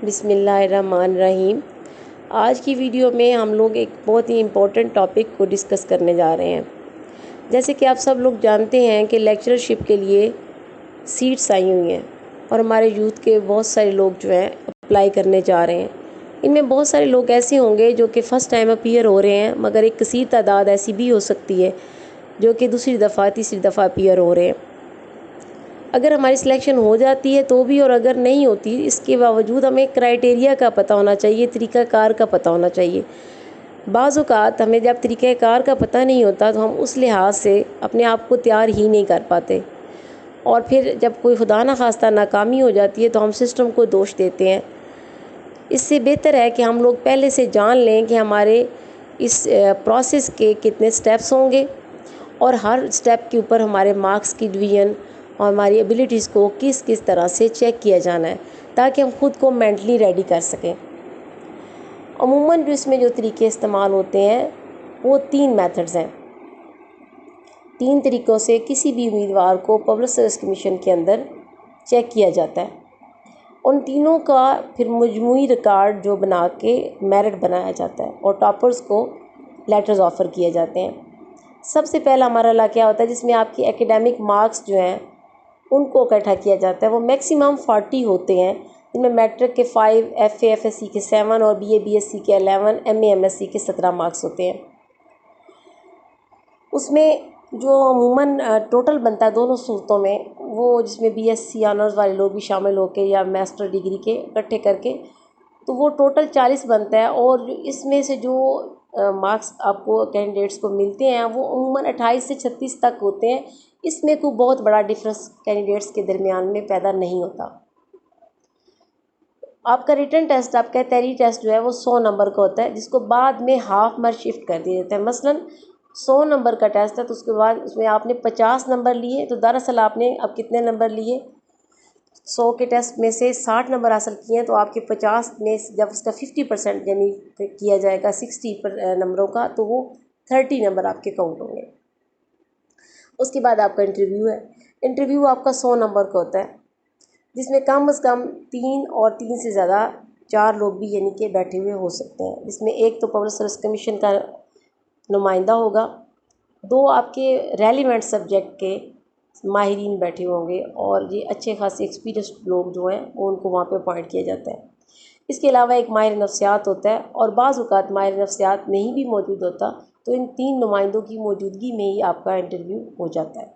बिस्मिल्लाहिर्रहमानिर्रहीम। आज की वीडियो में हम लोग एक बहुत ही इम्पोर्टेंट टॉपिक को डिस्कस करने जा रहे हैं। जैसे कि आप सब लोग जानते हैं कि लेक्चरशिप के लिए सीट्स आई हुई हैं और हमारे यूथ के बहुत सारे लोग जो हैं अप्लाई करने जा रहे हैं। इनमें बहुत सारे लोग ऐसे होंगे जो कि फ़र्स्ट टाइम अपीयर हो रहे हैं, मगर एक कसीर तादाद ऐसी भी हो सकती है जो कि दूसरी दफ़ा तीसरी दफ़ा अपीयर हो रहे हैं। अगर हमारी सिलेक्शन हो जाती है तो भी, और अगर नहीं होती, इसके बावजूद हमें क्राइटेरिया का पता होना चाहिए, तरीक़ाकार का पता होना चाहिए। बाज़ औक़ात हमें जब तरीक़ाकार का पता नहीं होता तो हम उस लिहाज से अपने आप को तैयार ही नहीं कर पाते, और फिर जब कोई खुदा न खास्ता नाकामी हो जाती है तो हम सिस्टम को दोष देते हैं। इससे बेहतर है कि हम लोग पहले से जान लें कि हमारे इस प्रोसेस के कितने स्टेप्स होंगे और हर स्टेप के ऊपर हमारे मार्क्स की डिवीज़न और हमारी एबिलिटीज़ को किस किस तरह से चेक किया जाना है, ताकि हम ख़ुद को मेंटली रेडी कर सकें। अमूमन जो इसमें जो तरीके इस्तेमाल होते हैं वो 3 मेथड्स हैं। 3 तरीक़ों से किसी भी उम्मीदवार को पब्लिक सर्विस कमीशन के अंदर चेक किया जाता है। उन तीनों का फिर मजमूई रिकॉर्ड जो बना के मेरिट बनाया जाता है और टॉपर्स को लेटर्स ऑफ़र किए जाते हैं। सबसे पहला हमारा क्या होता है, जिसमें आपकी एकेडमिक मार्क्स जो हैं उनको इकट्ठा किया जाता है। वो मैक्सिमम 40 होते हैं, जिनमें मैट्रिक के 5, FA FSC के 7 और BA BSc के 11, MA MSc के 17 मार्क्स होते हैं। उसमें जो अमूमन टोटल बनता है दोनों सूरतों में, वो जिसमें BSc ऑनर्स वाले लोग भी शामिल होकर या मास्टर डिग्री के इकट्ठे करके, तो वो टोटल 40 बनता है। और इसमें से जो मार्क्स आपको कैंडिडेट्स को मिलते हैं वो अमूमन 28 से 36 तक होते हैं। इसमें कोई बहुत बड़ा डिफरेंस कैंडिडेट्स के दरमियान में पैदा नहीं होता। आपका रिटन टेस्ट, आपका तहरीरी टेस्ट जो है वो 100 नंबर का होता है, जिसको बाद में हाफ मार्क शिफ्ट कर दिया जाता है। मसलन 100 नंबर का टेस्ट है तो उसके बाद उसमें आपने 50 नंबर लिए, तो दरअसल आपने अब कितने नंबर लिए, 100 के टेस्ट में से 60 नंबर हासिल किए हैं, तो आपके 50 में जब उसका 50% यानी किया जाएगा 60 नंबरों का, तो वो 30 नंबर आपके काउंट होंगे। उसके बाद आपका इंटरव्यू है। इंटरव्यू आपका 100 नंबर का होता है, जिसमें कम से कम 3 और 3 से ज़्यादा 4 लोग भी यानी कि बैठे हुए हो सकते हैं। जिसमें एक तो पब्लिक सर्विस कमीशन का नुमाइंदा होगा, 2 आपके रेलिवेंट सब्जेक्ट के माहिरीन बैठे होंगे, और ये अच्छे खासे एक्सपीरियंस लोग जो हैं वो उनको वहाँ पे अपॉइंट किया जाता है। इसके अलावा एक माहिर नफ्सियात होता है, और बाज़ औक़ात माहिर नफ्सियात नहीं भी मौजूद होता, तो इन 3 नुमाइंदों की मौजूदगी में ही आपका इंटरव्यू हो जाता है।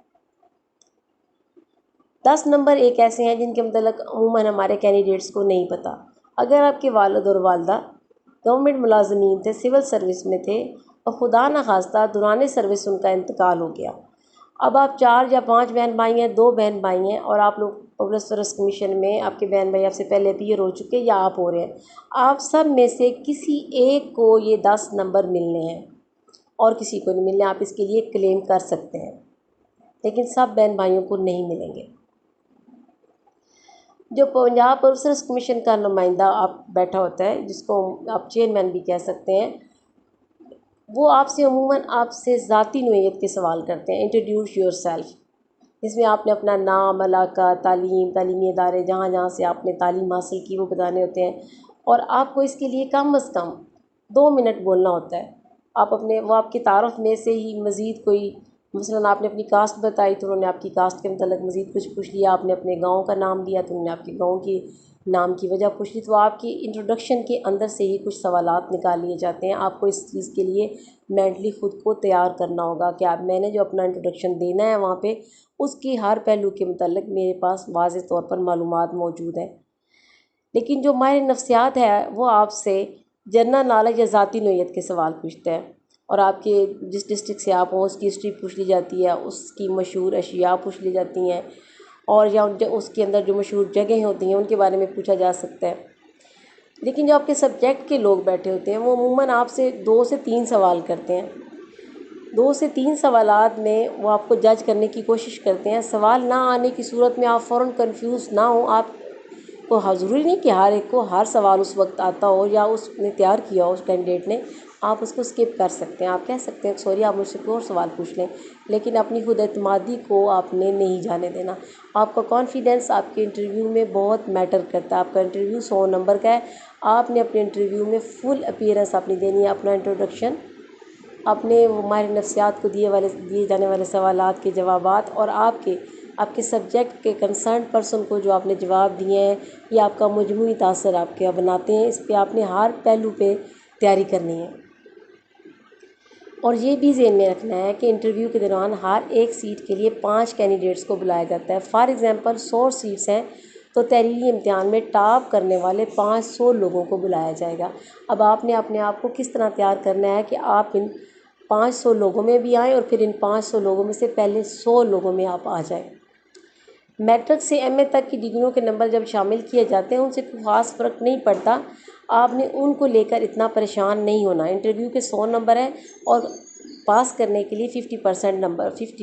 10 नंबर एक ऐसे हैं जिनके मतलब अमूमन हमारे कैंडिडेट्स को नहीं पता। अगर आपके वालिद और वालदा गवर्नमेंट मुलाजमीन थे, सिविल सर्विस में थे, और खुदा न खास्ता दौरान सर्विस उनका इंतकाल हो गया, अब आप 4 या 5 बहन भाई हैं, 2 बहन भाई हैं, और आप लोग पब्लिक सर्विस कमीशन में, आपके बहन भाई आपसे पहले अपीयर हो चुके या आप हो रहे हैं, आप सब में से किसी एक को ये 10 नंबर मिलने हैं और किसी को नहीं मिलने। आप इसके लिए क्लेम कर सकते हैं, लेकिन सब बहन भाइयों को नहीं मिलेंगे। जो पंजाब पब्लिक सर्विस कमीशन का नुमाइंदा आप बैठा होता है, जिसको आप चेयरमैन भी कह सकते हैं, वो आपसे अमूमन आपसे ज़ाती नोयत के सवाल करते हैं, इंट्रोड्यूस योर सेल्फ, जिसमें आपने अपना नाम, इलाका, तालीमी इदारे जहाँ जहाँ से आपने तालीम हासिल की वो बताने होते हैं, और आपको इसके लिए कम से कम 2 मिनट बोलना होता है। आप अपने वो आपकी तारुफ में से ही मज़ीद कोई, मसलन आपने अपनी कास्ट बताई तो उन्होंने आपकी कास्ट के मतलब मज़ीद कुछ पूछ लिया, आपने अपने गांव का नाम दिया तो उन्होंने आपके गांव की नाम की वजह पूछ ली, तो आपकी इंट्रोडक्शन के अंदर से ही कुछ सवालात निकाल लिए जाते हैं। आपको इस चीज़ के लिए मेंटली ख़ुद को तैयार करना होगा कि आप, मैंने जो अपना इंट्रोडक्शन देना है वहाँ पे, उसकी हर पहलू के मतलब मेरे पास वाज़ेह तौर पर मालूमात मौजूद है। लेकिन जो माहिर नफ्सियात है वो आपसे जनरल नॉलेज या ज़ाती नोयत के सवाल पूछते हैं, और आपके जिस डिस्ट्रिक्ट से आप हों उसकी हिस्ट्री पूछ ली जाती है, उसकी मशहूर अशिया पूछ ली जाती हैं, और या उसके अंदर जो मशहूर जगह होती हैं उनके बारे में पूछा जा सकता है। लेकिन जो आपके सब्जेक्ट के लोग बैठे होते हैं वो अमूमन आपसे 2 से 3 सवाल करते हैं। 2 से 3 सवालात में वो आपको जज करने की कोशिश करते हैं। सवाल ना आने की सूरत में आप फ़ौरन कन्फ्यूज़ ना हो। आपको ज़रूरी नहीं कि हर एक को हर सवाल उस वक्त आता हो या उसने तैयार किया हो उस कैंडिडेट ने। आप उसको स्किप कर सकते हैं। आप कह सकते हैं सॉरी आप मुझसे कोई और सवाल पूछ लें, लेकिन अपनी खुद एतमादी को आपने नहीं जाने देना। आपका कॉन्फिडेंस आपके इंटरव्यू में बहुत मैटर करता है। आपका इंटरव्यू 100 नंबर का है, आपने अपने इंटरव्यू में फुल अपीयरेंस अपनी देनी है, अपना इंट्रोडक्शन, अपने हमारे नफ्सियात को दिए जाने वाले सवालात के जवाबात और आपके सब्जेक्ट के कंसर्न पर्सन को जो आपने जवाब दिए हैं, ये आपका मजमूई तासर आपके बनाते हैं। इस पर आपने हर पहलू पे तैयारी करनी है। और ये भी ज़हन में रखना है कि इंटरव्यू के दौरान हर एक सीट के लिए 5 कैंडिडेट्स को बुलाया जाता है। फॉर एग्ज़ाम्पल 100 सीट्स हैं तो तहरीरी इम्तिहान में टॉप करने वाले 500 लोगों को बुलाया जाएगा। अब आपने अपने आप को किस तरह तैयार करना है कि आप इन 500 लोगों में भी आएँ और फिर इन 500 लोगों में से पहले 100 लोगों में आप आ जाएं। मैट्रिक से एमए तक की डिग्रियों के नंबर जब शामिल किए जाते हैं उनसे कोई ख़ास फ़र्क नहीं पड़ता। आपने उनको लेकर इतना परेशान नहीं होना। इंटरव्यू के 100 नंबर हैं और पास करने के लिए 50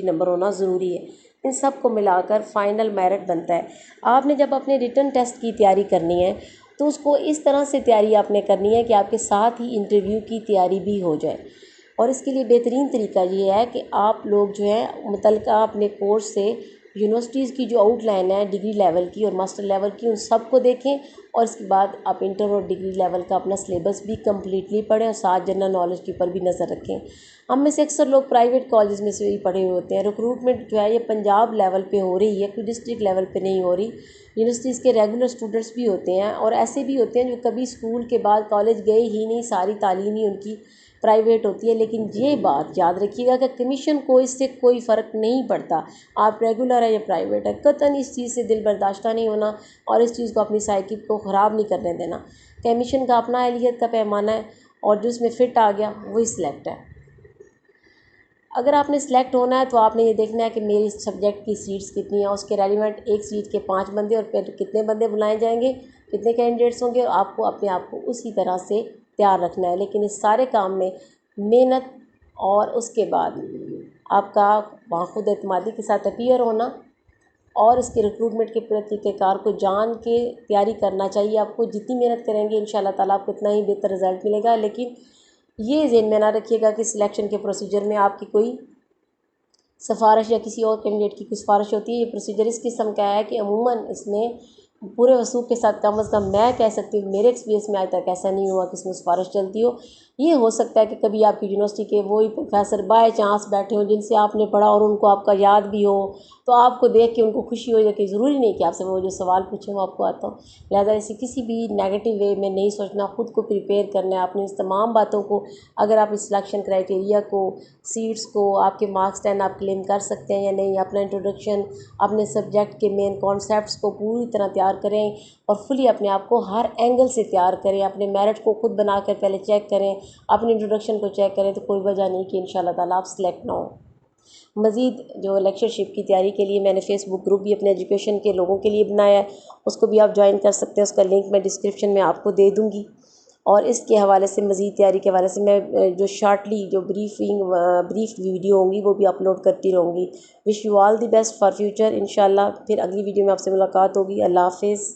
नंबर होना ज़रूरी है। इन सब को मिलाकर फ़ाइनल मेरिट बनता है। आपने जब अपने रिटन टेस्ट की तैयारी करनी है तो उसको इस तरह से तैयारी आपने करनी है कि आपके साथ ही इंटरव्यू की तैयारी भी हो जाए। और इसके लिए बेहतरीन तरीका ये है कि आप लोग जो है मुतलका अपने कोर्स से यूनिवर्सिटीज़ की जो आउटलाइन है डिग्री लेवल की और मास्टर लेवल की, उन सब को देखें और इसके बाद आप इंटर और डिग्री लेवल का अपना सिलेबस भी कम्प्लीटली पढ़ें और साथ जनरल नॉलेज के ऊपर भी नज़र रखें। हम में से अक्सर लोग प्राइवेट कॉलेज में से भी पढ़े हुए होते हैं। रिक्रूटमेंट जो है ये पंजाब लेवल पे हो रही है, कोई डिस्ट्रिक्ट लेवल पे नहीं हो रही। यूनिवर्सिटीज़ के रेगुलर स्टूडेंट्स भी होते हैं और ऐसे भी होते हैं जो कभी स्कूल के बाद कॉलेज गए ही नहीं, सारी तालीम ही उनकी प्राइवेट होती है। लेकिन ये बात याद रखिएगा कि कमीशन को इससे कोई फ़र्क नहीं पड़ता, आप रेगुलर है या प्राइवेट है। कतई इस चीज़ से दिल बर्दाश्त नहीं होना और इस चीज़ को अपनी साइकी को ख़राब नहीं करने देना। कमीशन का अपना अहलियत का पैमाना है और जिसमें फ़िट आ गया वही सिलेक्ट है। अगर आपने सिलेक्ट होना है तो आपने ये देखना है कि मेरी सब्जेक्ट की सीट्स कितनी हैं, उसके रेलिवेंट एक सीट के 5 बंदे और फिर कितने बंदे बुलाए जाएंगे, कितने कैंडिडेट्स होंगे, और आपको अपने आप को उसी तरह से तैयार रखना है। लेकिन इस सारे काम में मेहनत और उसके बाद आपका खुद एतमादी के साथ अपीयर होना और इसके रिक्रूटमेंट के पूरे तरीक़ेकार को जान के तैयारी करना चाहिए। आपको जितनी मेहनत करेंगे इंशाल्लाह ताला आपको उतना ही बेहतर रिज़ल्ट मिलेगा। लेकिन ये ज़हन में ना रखिएगा कि सिलेक्शन के प्रोसीजर में आपकी कोई सिफारिश या किसी और कैंडिडेट की कोई सिफारिश होती है। ये प्रोसीजर इस किस्म का है कि अमूमन इसमें पूरे वसूख के साथ कम अज़ कम मैं कह सकती हूँ मेरे एक्सपीरियंस में आज तक ऐसा नहीं हुआ कि इसमें सिफारिश चलती हो। ये हो सकता है कि कभी आपकी यूनिवर्सिटी के वही प्रोफेसर बाय चांस बैठे हों जिनसे आपने पढ़ा और उनको आपका याद भी हो, तो आपको देख के उनको खुशी हो जाए कि ज़रूरी नहीं कि आपसे वो जो सवाल पूछे वो आपको आता हो। लिहाजा इसे किसी भी नेगेटिव वे में नहीं सोचना, ख़ुद को प्रिपेयर करना है अपनी इस तमाम बातों को। अगर आप इस सिलेक्शन क्राइटेरिया को, सीट्स को, आपके मार्क्स 10 आप क्लेम कर सकते हैं या नहीं, अपना इंट्रोडक्शन, अपने सब्जेक्ट के मेन कॉन्सेप्ट्स को पूरी तरह तैयार करें और फुली अपने आप को हर एंगल से तैयार करें। अपने मेरिट को खुद बनाकर पहले चेक करें, अपने इंट्रोडक्शन को चेक करें, तो कोई वजह नहीं कि इंशाल्लाह ताला आप सिलेक्ट ना हो। मज़ीद जो लेक्चरशिप की तैयारी के लिए मैंने फ़ेसबुक ग्रुप भी अपने एजुकेशन के लोगों के लिए बनाया है, उसको भी आप ज्वाइन कर सकते हैं। उसका लिंक मैं डिस्क्रिप्शन में आपको दे दूँगी। और इसके हवाले से मज़ीद तैयारी के हवाले से मैं जो शॉर्टली जो ब्रीफ वीडियो होंगी वो भी अपलोड करती रहूँगी। Wish you all the best for future. इंशाल्लाह फिर अगली वीडियो में आपसे मुलाकात होगी। अल्लाह हाफ़िज़।